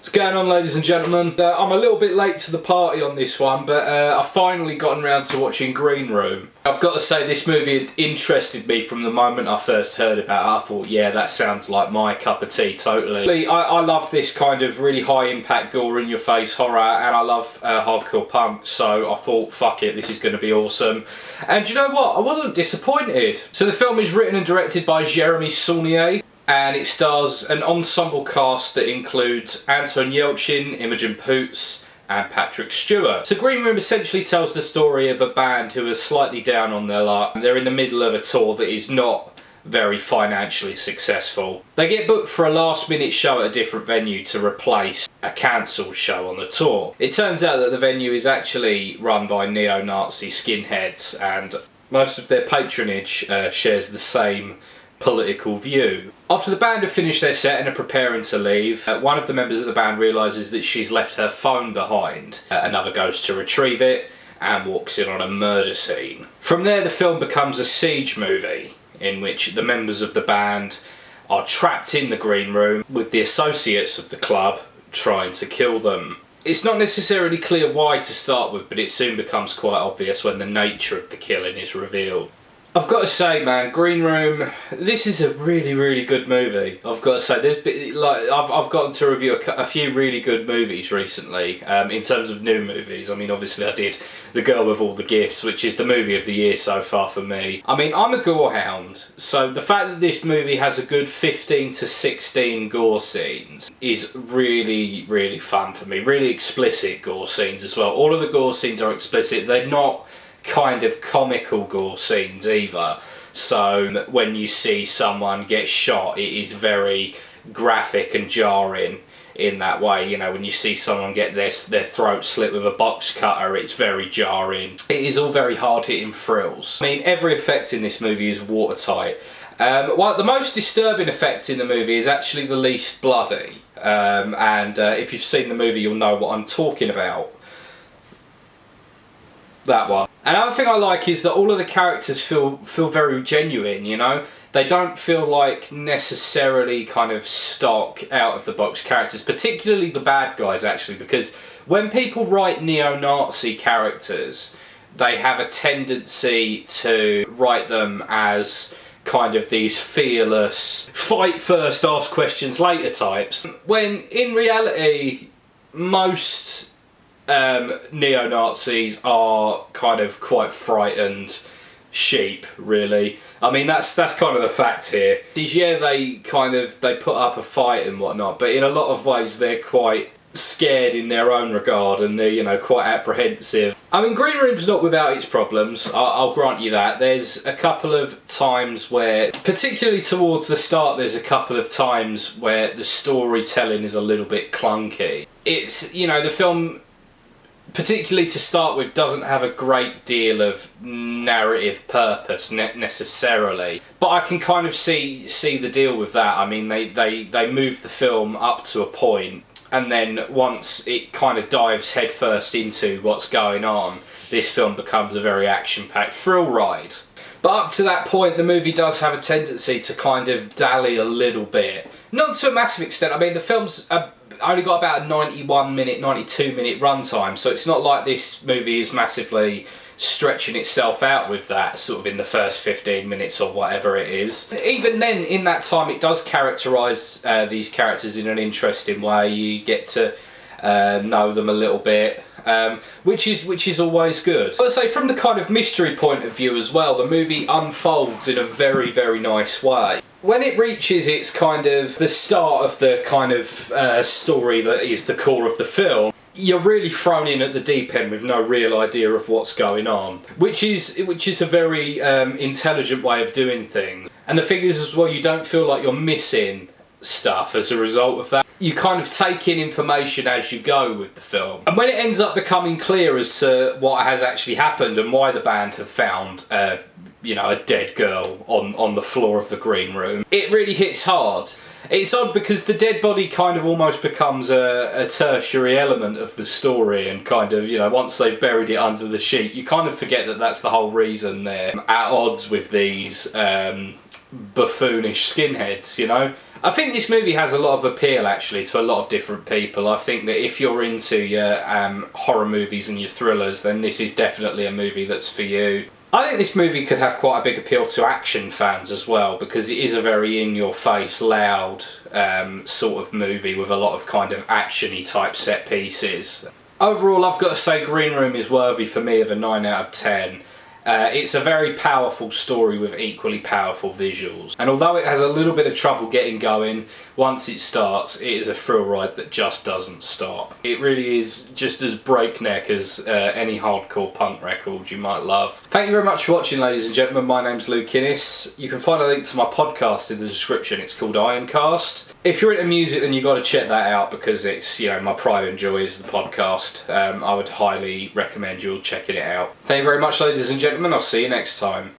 What's going on, ladies and gentlemen? I'm a little bit late to the party on this one, but I've finally gotten around to watching Green Room. I've got to say, this movie had interested me from the moment I first heard about it. I thought, yeah, that sounds like my cup of tea, totally. I love this kind of really high impact gore in your face horror, and I love hardcore punk, so I thought, fuck it, this is going to be awesome. And you know what? I wasn't disappointed. So the film is written and directed by Jeremy Saulnier, and it stars an ensemble cast that includes Anton Yelchin, Imogen Poots, and Patrick Stewart. So Green Room essentially tells the story of a band who are slightly down on their luck. They're in the middle of a tour that is not very financially successful. They get booked for a last minute show at a different venue to replace a cancelled show on the tour. It turns out that the venue is actually run by neo-Nazi skinheads, and most of their patronage shares the same political view. After the band have finished their set and are preparing to leave, one of the members of the band realises that she's left her phone behind. Another goes to retrieve it and walks in on a murder scene. From there, the film becomes a siege movie in which the members of the band are trapped in the green room with the associates of the club trying to kill them. It's not necessarily clear why to start with, but it soon becomes quite obvious when the nature of the killing is revealed. I've got to say, man, Green Room, this is a really, really good movie. I've got to say, I've gotten to review a few really good movies recently, in terms of new movies. I mean, obviously I did The Girl with All the Gifts, which is the movie of the year so far for me. I mean, I'm a gore hound, so the fact that this movie has a good 15 to 16 gore scenes is really, really fun for me. Really explicit gore scenes as well. All of the gore scenes are explicit. They're not kind of comical gore scenes either, so when you see someone get shot, it is very graphic and jarring in that way. You know, when you see someone get their throat slit with a box cutter, it's very jarring. It is all very hard-hitting thrills. I mean, every effect in this movie is watertight. Well, the most disturbing effect in the movie is actually the least bloody, and if you've seen the movie, you'll know what I'm talking about. That one. Another thing I like is that all of the characters feel very genuine, you know? They don't feel like necessarily kind of stock, out of the box characters, particularly the bad guys actually, because when people write neo-Nazi characters, they have a tendency to write them as kind of these fearless, fight first, ask questions later types, when in reality most neo-Nazis are kind of quite frightened sheep, really. I mean, that's kind of the fact here. Yeah, they put up a fight and whatnot, but in a lot of ways they're quite scared in their own regard, and they're, you know, quite apprehensive. I mean, Green Room's not without its problems, I'll grant you that. There's a couple of times where, particularly towards the start, there's a couple of times where the storytelling is a little bit clunky. It's, you know, the film, particularly to start with, doesn't have a great deal of narrative purpose necessarily, but I can kind of see the deal with that. I mean, they move the film up to a point, and then once it kind of dives headfirst into what's going on, this film becomes a very action-packed thrill ride. But up to that point, the movie does have a tendency to kind of dally a little bit. Not to a massive extent. I mean, the film's only got about a 92-minute runtime, so it's not like this movie is massively stretching itself out with that sort of in the first 15 minutes or whatever it is. Even then, in that time, it does characterise these characters in an interesting way. You get to know them a little bit, which is always good. I'd say from the kind of mystery point of view as well, the movie unfolds in a very, very nice way. When it reaches its kind of the start of the kind of story that is the core of the film, you're really thrown in at the deep end with no real idea of what's going on, which is a very intelligent way of doing things. And the thing is as well, you don't feel like you're missing stuff as a result of that. You kind of take in information as you go with the film, and when it ends up becoming clear as to what has actually happened and why the band have found you know, a dead girl on the floor of the green room, it really hits hard. It's odd because the dead body kind of almost becomes a tertiary element of the story, and kind of, you know, once they've buried it under the sheet, you kind of forget that that's the whole reason they're at odds with these buffoonish skinheads, you know. I think this movie has a lot of appeal actually to a lot of different people. I think that if you're into your horror movies and your thrillers, then this is definitely a movie that's for you. I think this movie could have quite a big appeal to action fans as well, because it is a very in-your-face, loud sort of movie with a lot of kind of action-y type set pieces. Overall, I've got to say Green Room is worthy for me of a 9 out of 10. It's a very powerful story with equally powerful visuals. And although it has a little bit of trouble getting going, once it starts, it is a thrill ride that just doesn't stop. It really is just as breakneck as any hardcore punk record you might love. Thank you very much for watching, ladies and gentlemen. My name's Luke Innes. You can find a link to my podcast in the description. It's called Ironcast. If you're into music, then you've got to check that out, because it's, you know, my pride and joy is the podcast. I would highly recommend you all checking it out. Thank you very much, ladies and gentlemen. I'll see you next time.